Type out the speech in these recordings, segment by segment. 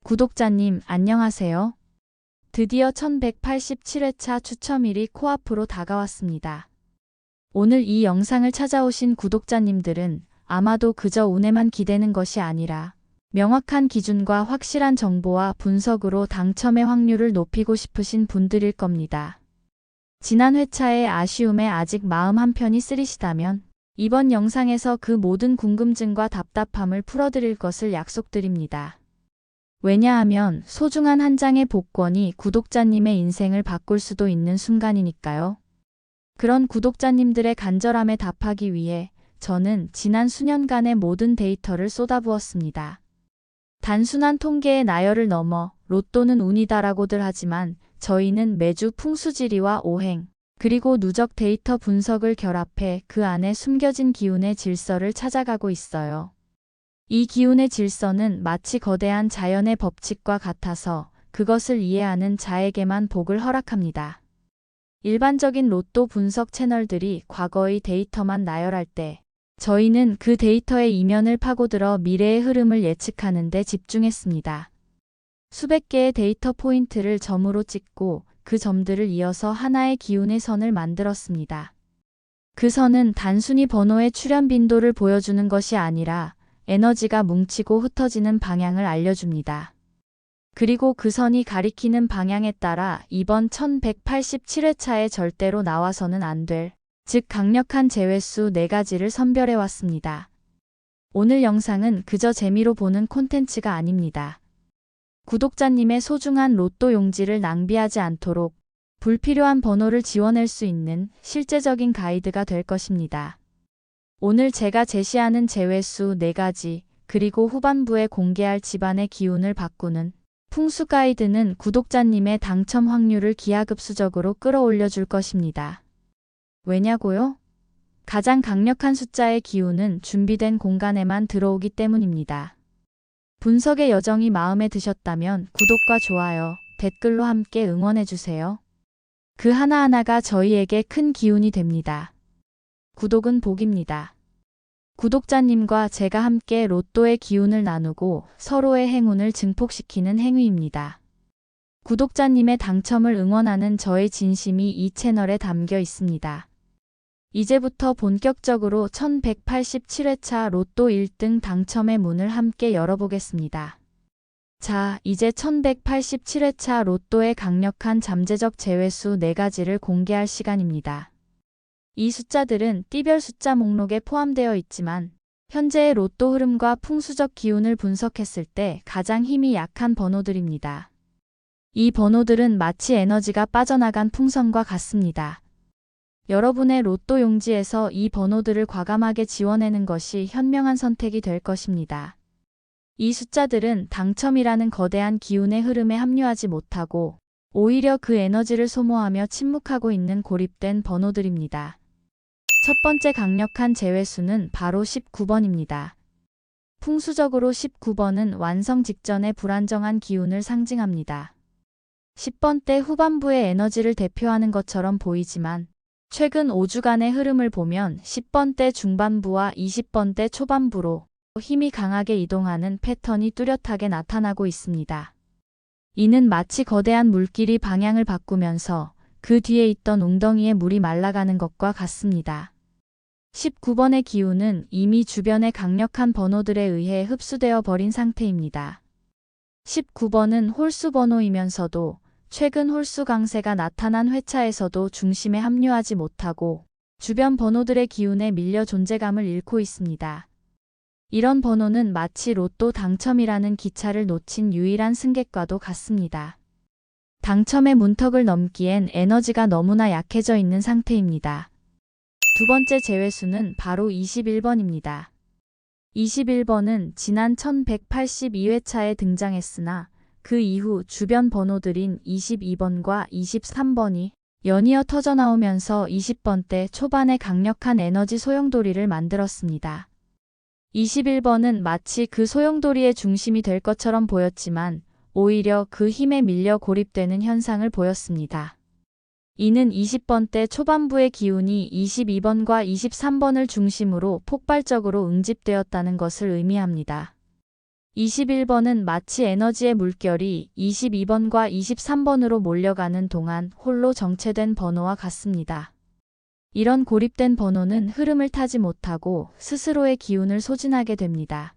구독자님, 안녕하세요. 드디어 1187회차 추첨일이 코앞으로 다가왔습니다. 오늘 이 영상을 찾아오신 구독자님들은 아마도 그저 운에만 기대는 것이 아니라 명확한 기준과 확실한 정보와 분석으로 당첨의 확률을 높이고 싶으신 분들일 겁니다. 지난 회차의 아쉬움에 아직 마음 한편이 쓰리시다면 이번 영상에서 그 모든 궁금증과 답답함을 풀어드릴 것을 약속드립니다. 왜냐하면 소중한 한 장의 복권이 구독자님의 인생을 바꿀 수도 있는 순간이니까요. 그런 구독자님들의 간절함에 답하기 위해 저는 지난 수년간의 모든 데이터를 쏟아부었습니다. 단순한 통계의 나열을 넘어 로또는 운이다라고들 하지만 저희는 매주 풍수지리와 오행, 그리고 누적 데이터 분석을 결합해 그 안에 숨겨진 기운의 질서를 찾아가고 있어요. 이 기운의 질서는 마치 거대한 자연의 법칙과 같아서 그것을 이해하는 자에게만 복을 허락합니다. 일반적인 로또 분석 채널들이 과거의 데이터만 나열할 때 저희는 그 데이터의 이면을 파고들어 미래의 흐름을 예측하는 데 집중했습니다. 수백 개의 데이터 포인트를 점으로 찍고 그 점들을 이어서 하나의 기운의 선을 만들었습니다. 그 선은 단순히 번호의 출현 빈도를 보여주는 것이 아니라 에너지가 뭉치고 흩어지는 방향을 알려줍니다. 그리고 그 선이 가리키는 방향에 따라 이번 1187회차에 절대로 나와서는 안 될, 즉 강력한 제외수 4가지를 선별해왔습니다. 오늘 영상은 그저 재미로 보는 콘텐츠가 아닙니다. 구독자님의 소중한 로또 용지를 낭비하지 않도록 불필요한 번호를 지워낼 수 있는 실제적인 가이드가 될 것입니다. 오늘 제가 제시하는 제외수 4가지, 그리고 후반부에 공개할 집안의 기운을 바꾸는 풍수 가이드는 구독자님의 당첨 확률을 기하급수적으로 끌어올려 줄 것입니다. 왜냐고요? 가장 강력한 숫자의 기운은 준비된 공간에만 들어오기 때문입니다. 분석의 여정이 마음에 드셨다면 구독과 좋아요, 댓글로 함께 응원해주세요. 그 하나하나가 저희에게 큰 기운이 됩니다. 구독은 복입니다. 구독자님과 제가 함께 로또의 기운을 나누고 서로의 행운을 증폭시키는 행위입니다. 구독자님의 당첨을 응원하는 저의 진심이 이 채널에 담겨 있습니다. 이제부터 본격적으로 1187회차 로또 1등 당첨의 문을 함께 열어보겠습니다. 자, 이제 1187회차 로또의 강력한 잠재적 제외수 4가지를 공개할 시간입니다. 이 숫자들은 띠별 숫자 목록에 포함되어 있지만 현재의 로또 흐름과 풍수적 기운을 분석했을 때 가장 힘이 약한 번호들입니다. 이 번호들은 마치 에너지가 빠져나간 풍선과 같습니다. 여러분의 로또 용지에서 이 번호들을 과감하게 지워내는 것이 현명한 선택이 될 것입니다. 이 숫자들은 당첨이라는 거대한 기운의 흐름에 합류하지 못하고 오히려 그 에너지를 소모하며 침묵하고 있는 고립된 번호들입니다. 첫 번째 강력한 제외수는 바로 19번입니다. 풍수적으로 19번은 완성 직전의 불안정한 기운을 상징합니다. 10번대 후반부의 에너지를 대표하는 것처럼 보이지만 최근 5주간의 흐름을 보면 10번대 중반부와 20번대 초반부로 힘이 강하게 이동하는 패턴이 뚜렷하게 나타나고 있습니다. 이는 마치 거대한 물길이 방향을 바꾸면서 그 뒤에 있던 웅덩이의 물이 말라가는 것과 같습니다. 19번의 기운은 이미 주변의 강력한 번호들에 의해 흡수되어 버린 상태입니다. 19번은 홀수 번호이면서도 최근 홀수 강세가 나타난 회차에서도 중심에 합류하지 못하고 주변 번호들의 기운에 밀려 존재감을 잃고 있습니다. 이런 번호는 마치 로또 당첨이라는 기차를 놓친 유일한 승객과도 같습니다. 당첨의 문턱을 넘기엔 에너지가 너무나 약해져 있는 상태입니다. 두 번째 제외수는 바로 21번입니다. 21번은 지난 1182회차에 등장했으나 그 이후 주변 번호들인 22번과 23번이 연이어 터져나오면서 20번대 초반에 강력한 에너지 소용돌이를 만들었습니다. 21번은 마치 그 소용돌이의 중심이 될 것처럼 보였지만 오히려 그 힘에 밀려 고립되는 현상을 보였습니다. 이는 20번대 초반부의 기운이 22번과 23번을 중심으로 폭발적으로 응집되었다는 것을 의미합니다. 21번은 마치 에너지의 물결이 22번과 23번으로 몰려가는 동안 홀로 정체된 번호와 같습니다. 이런 고립된 번호는 흐름을 타지 못하고 스스로의 기운을 소진하게 됩니다.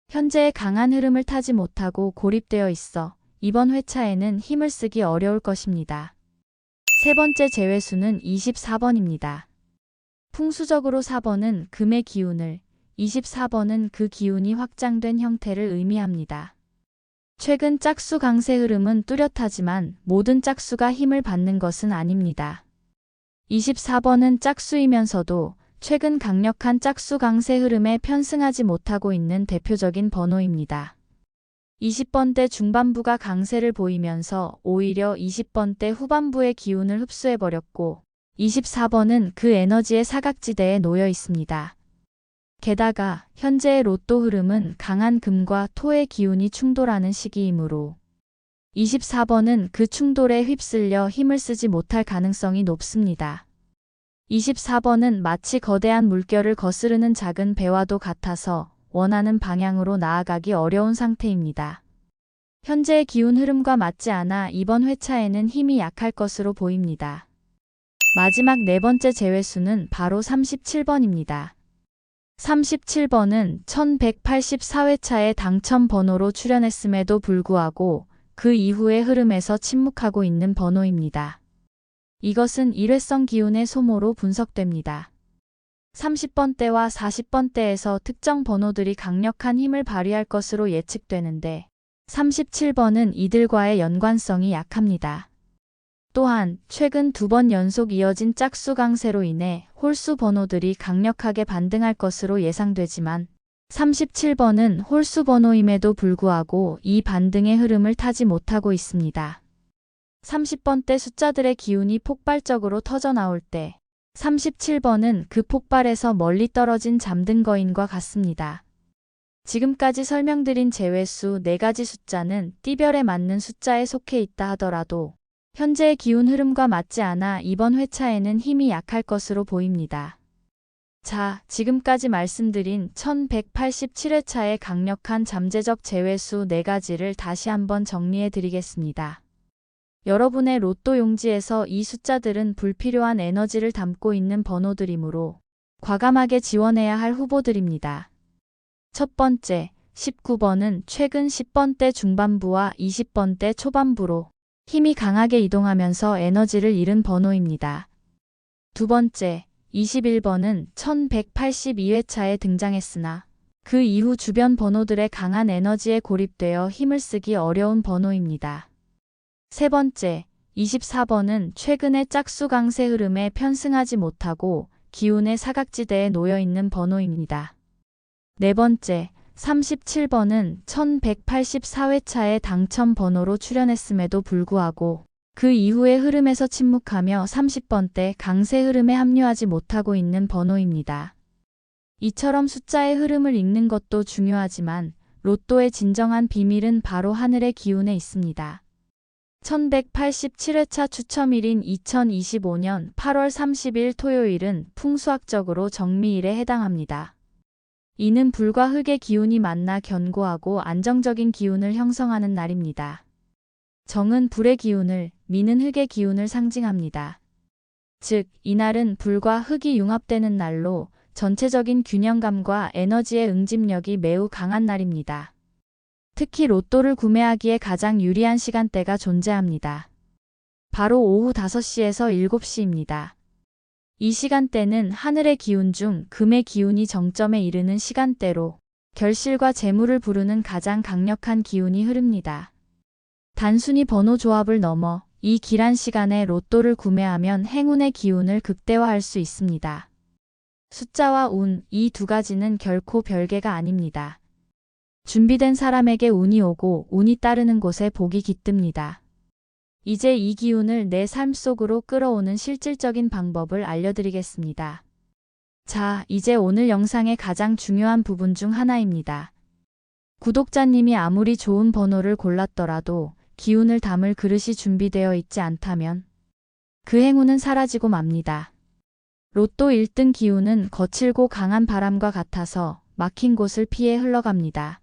현재의 강한 흐름을 타지 못하고 고립되어 있어 이번 회차에는 힘을 쓰기 어려울 것입니다. 세 번째 제외수는 24번입니다. 풍수적으로 4번은 금의 기운을, 24번은 그 기운이 확장된 형태를 의미합니다. 최근 짝수 강세 흐름은 뚜렷하지만 모든 짝수가 힘을 받는 것은 아닙니다. 24번은 짝수이면서도 최근 강력한 짝수 강세 흐름에 편승하지 못하고 있는 대표적인 번호입니다. 20번대 중반부가 강세를 보이면서 오히려 20번대 후반부의 기운을 흡수해버렸고 24번은 그 에너지의 사각지대에 놓여 있습니다. 게다가 현재의 로또 흐름은 강한 금과 토의 기운이 충돌하는 시기이므로 24번은 그 충돌에 휩쓸려 힘을 쓰지 못할 가능성이 높습니다. 24번은 마치 거대한 물결을 거스르는 작은 배와도 같아서 원하는 방향으로 나아가기 어려운 상태입니다. 현재의 기운 흐름과 맞지 않아 이번 회차에는 힘이 약할 것으로 보입니다. 마지막 네 번째 제외수는 바로 37번입니다. 37번은 1184회차에 당첨 번호로 출연했음에도 불구하고 그 이후의 흐름에서 침묵하고 있는 번호입니다. 이것은 일회성 기운의 소모로 분석됩니다. 30번대와 40번대에서 특정 번호들이 강력한 힘을 발휘할 것으로 예측되는데 37번은 이들과의 연관성이 약합니다. 또한 최근 2번 연속 이어진 짝수 강세로 인해 홀수 번호들이 강력하게 반등할 것으로 예상되지만 37번은 홀수 번호임에도 불구하고 이 반등의 흐름을 타지 못하고 있습니다. 30번대 숫자들의 기운이 폭발적으로 터져나올 때 37번은 그 폭발에서 멀리 떨어진 잠든 거인과 같습니다. 지금까지 설명드린 제외수 4가지 숫자는 띠별에 맞는 숫자에 속해 있다 하더라도 현재의 기운 흐름과 맞지 않아 이번 회차에는 힘이 약할 것으로 보입니다. 자, 지금까지 말씀드린 1187회차의 강력한 잠재적 제외수 4가지를 다시 한번 정리해 드리겠습니다. 여러분의 로또 용지에서 이 숫자들은 불필요한 에너지를 담고 있는 번호들이므로 과감하게 지원해야 할 후보들입니다. 첫 번째, 19번은 최근 10번대 중반부와 20번대 초반부로 힘이 강하게 이동하면서 에너지를 잃은 번호입니다. 두 번째, 21번은 1182회차에 등장했으나 그 이후 주변 번호들의 강한 에너지에 고립되어 힘을 쓰기 어려운 번호입니다. 세 번째, 24번은 최근의 짝수 강세 흐름에 편승하지 못하고 기운의 사각지대에 놓여 있는 번호입니다. 네 번째, 37번은 1184회차에 당첨 번호로 출연했음에도 불구하고 그 이후의 흐름에서 침묵하며 30번대 강세 흐름에 합류하지 못하고 있는 번호입니다. 이처럼 숫자의 흐름을 읽는 것도 중요하지만 로또의 진정한 비밀은 바로 하늘의 기운에 있습니다. 1187회차 추첨일인 2025년 8월 30일 토요일은 풍수학적으로 정미일에 해당합니다. 이는 불과 흙의 기운이 만나 견고하고 안정적인 기운을 형성하는 날입니다. 정은 불의 기운을, 미는 흙의 기운을 상징합니다. 즉, 이날은 불과 흙이 융합되는 날로 전체적인 균형감과 에너지의 응집력이 매우 강한 날입니다. 특히 로또를 구매하기에 가장 유리한 시간대가 존재합니다. 바로 오후 5시에서 7시입니다. 이 시간대는 하늘의 기운 중 금의 기운이 정점에 이르는 시간대로 결실과 재물을 부르는 가장 강력한 기운이 흐릅니다. 단순히 번호 조합을 넘어 이 길한 시간에 로또를 구매하면 행운의 기운을 극대화할 수 있습니다. 숫자와 운, 이 두 가지는 결코 별개가 아닙니다. 준비된 사람에게 운이 오고 운이 따르는 곳에 복이 깃듭니다. 이제 이 기운을 내 삶 속으로 끌어오는 실질적인 방법을 알려드리겠습니다. 자, 이제 오늘 영상의 가장 중요한 부분 중 하나입니다. 구독자님이 아무리 좋은 번호를 골랐더라도 기운을 담을 그릇이 준비되어 있지 않다면 그 행운은 사라지고 맙니다. 로또 1등 기운은 거칠고 강한 바람과 같아서 막힌 곳을 피해 흘러갑니다.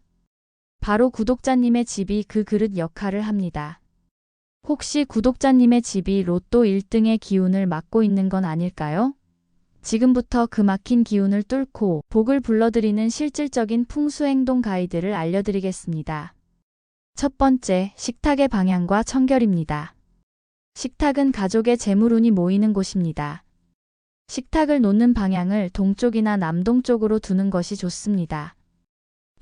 바로 구독자님의 집이 그 그릇 역할을 합니다. 혹시 구독자님의 집이 로또 1등의 기운을 맡고 있는 건 아닐까요? 지금부터 그 막힌 기운을 뚫고 복을 불러들이는 실질적인 풍수행동 가이드를 알려드리겠습니다. 첫 번째, 식탁의 방향과 청결입니다. 식탁은 가족의 재물운이 모이는 곳입니다. 식탁을 놓는 방향을 동쪽이나 남동쪽으로 두는 것이 좋습니다.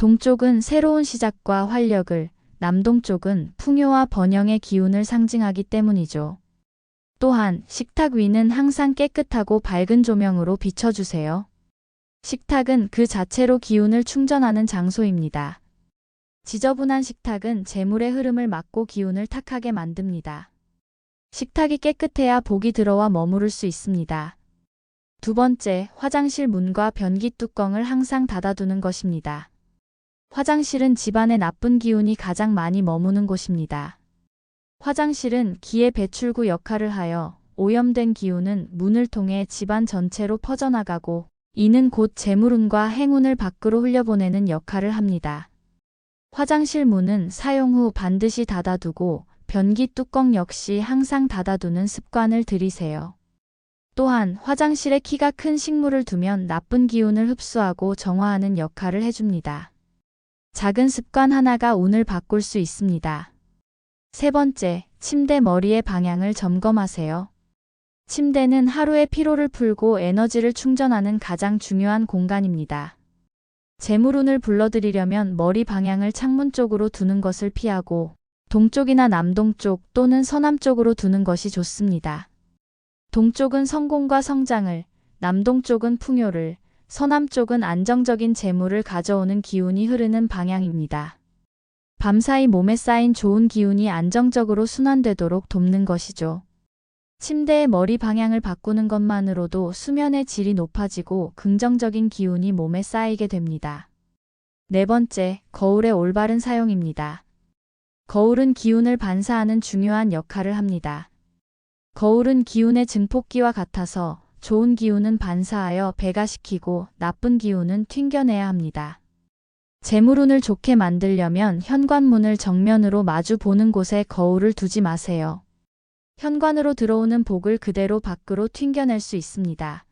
동쪽은 새로운 시작과 활력을, 남동쪽은 풍요와 번영의 기운을 상징하기 때문이죠. 또한 식탁 위는 항상 깨끗하고 밝은 조명으로 비춰주세요. 식탁은 그 자체로 기운을 충전하는 장소입니다. 지저분한 식탁은 재물의 흐름을 막고 기운을 탁하게 만듭니다. 식탁이 깨끗해야 복이 들어와 머무를 수 있습니다. 두 번째, 화장실 문과 변기 뚜껑을 항상 닫아두는 것입니다. 화장실은 집안의 나쁜 기운이 가장 많이 머무는 곳입니다. 화장실은 기의 배출구 역할을 하여 오염된 기운은 문을 통해 집안 전체로 퍼져나가고 이는 곧 재물운과 행운을 밖으로 흘려보내는 역할을 합니다. 화장실 문은 사용 후 반드시 닫아두고 변기 뚜껑 역시 항상 닫아두는 습관을 들이세요. 또한 화장실에 키가 큰 식물을 두면 나쁜 기운을 흡수하고 정화하는 역할을 해줍니다. 작은 습관 하나가 운을 바꿀 수 있습니다. 세 번째, 침대 머리의 방향을 점검하세요. 침대는 하루의 피로를 풀고 에너지를 충전하는 가장 중요한 공간입니다. 재물운을 불러들이려면 머리 방향을 창문 쪽으로 두는 것을 피하고 동쪽이나 남동쪽 또는 서남쪽으로 두는 것이 좋습니다. 동쪽은 성공과 성장을, 남동쪽은 풍요를, 서남쪽은 안정적인 재물을 가져오는 기운이 흐르는 방향입니다. 밤사이 몸에 쌓인 좋은 기운이 안정적으로 순환되도록 돕는 것이죠. 침대의 머리 방향을 바꾸는 것만으로도 수면의 질이 높아지고 긍정적인 기운이 몸에 쌓이게 됩니다. 네 번째, 거울의 올바른 사용입니다. 거울은 기운을 반사하는 중요한 역할을 합니다. 거울은 기운의 증폭기와 같아서 좋은 기운은 반사하여 배가시키고 나쁜 기운은 튕겨내야 합니다. 재물운을 좋게 만들려면 현관문을 정면으로 마주 보는 곳에 거울을 두지 마세요. 현관으로 들어오는 복을 그대로 밖으로 튕겨낼 수 있습니다.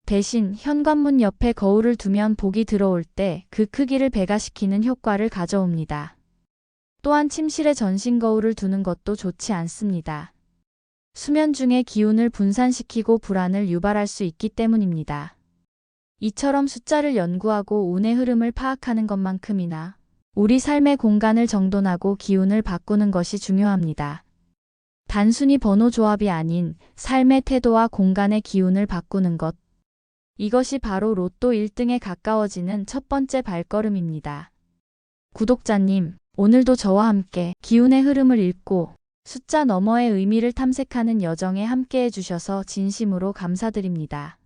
대신 현관문 옆에 거울을 두면 복이 들어올 때 그 크기를 배가시키는 효과를 가져옵니다. 또한 침실에 전신 거울을 두는 것도 좋지 않습니다. 수면 중에 기운을 분산시키고 불안을 유발할 수 있기 때문입니다. 이처럼 숫자를 연구하고 운의 흐름을 파악하는 것만큼이나 우리 삶의 공간을 정돈하고 기운을 바꾸는 것이 중요합니다. 단순히 번호 조합이 아닌 삶의 태도와 공간의 기운을 바꾸는 것. 이것이 바로 로또 1등에 가까워지는 첫 번째 발걸음입니다. 구독자님, 오늘도 저와 함께 기운의 흐름을 읽고 숫자 너머의 의미를 탐색하는 여정에 함께해 주셔서 진심으로 감사드립니다.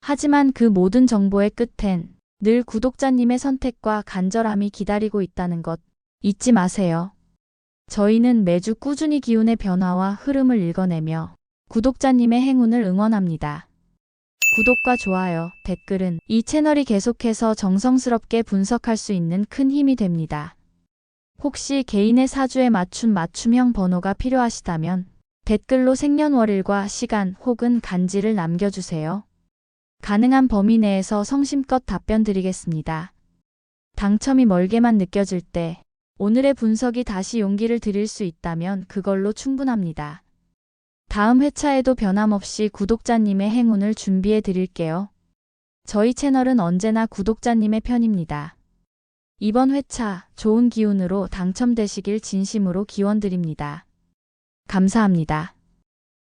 하지만 그 모든 정보의 끝엔 늘 구독자님의 선택과 간절함이 기다리고 있다는 것 잊지 마세요. 저희는 매주 꾸준히 기운의 변화와 흐름을 읽어내며 구독자님의 행운을 응원합니다. 구독과 좋아요, 댓글은 이 채널이 계속해서 정성스럽게 분석할 수 있는 큰 힘이 됩니다. 혹시 개인의 사주에 맞춘 맞춤형 번호가 필요하시다면 댓글로 생년월일과 시간 혹은 간지를 남겨주세요. 가능한 범위 내에서 성심껏 답변 드리겠습니다. 당첨이 멀게만 느껴질 때 오늘의 분석이 다시 용기를 드릴 수 있다면 그걸로 충분합니다. 다음 회차에도 변함없이 구독자님의 행운을 준비해 드릴게요. 저희 채널은 언제나 구독자님의 편입니다. 이번 회차 좋은 기운으로 당첨되시길 진심으로 기원드립니다. 감사합니다.